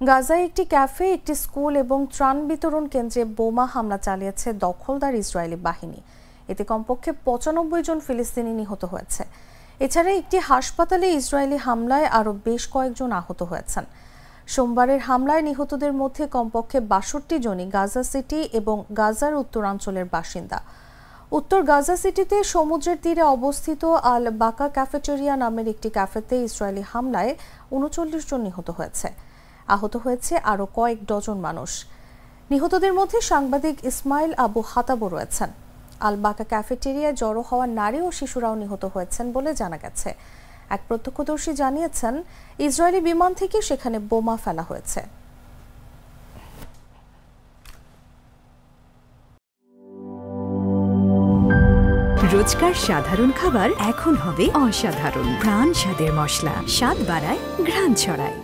গাজায় একটি ক্যাফে, একটি স্কুল এবং ত্রাণ বিতরণ কেন্দ্রে বোমা হামলা চালিয়েছে দখলদার ইসরায়েলি বাহিনী। এতে কমপক্ষে ৯৫ জন ফিলিস্তিনি নিহত হয়েছে। এছাড়া একটি হাসপাতালে ইসরায়েলি হামলায় আরও বেশ কয়েকজন আহত হয়েছেন। সোমবারের হামলায় নিহতদের মধ্যে কমপক্ষে ৬২ জনই গাজা সিটি এবং গাজার উত্তরাঞ্চলের বাসিন্দা। উত্তর গাজা সিটিতে সমুদ্রের তীরে অবস্থিত আল বাকা ক্যাফেটেরিয়া নামের একটি ক্যাফেতে ইসরায়েলি হামলায় ৩৯ জন নিহত হয়েছে। আহত হয়েছে আরও কয়েক ডজন মানুষ। নিহতদের মধ্যে সাংবাদিক ইসমাইল আবু হাতাবও রয়েছেন। আল বাকা ক্যাফেটেরিয়ায় জড়ো হওয়া নারী ও শিশুরাও নিহত হয়েছেন বলে জানা গেছে। এক প্রত্যক্ষদর্শী জানিয়েছেন, ইসরায়েলি বিমান থেকে সেখানে বোমা ফেলা হয়েছে। রোজকার সাধারণ খাবার এখন হবে অসাধারণ। প্রাণ স্বাদের মশলা, স্বাদ বাড়ায়, ঘ্রাণ ছড়ায়।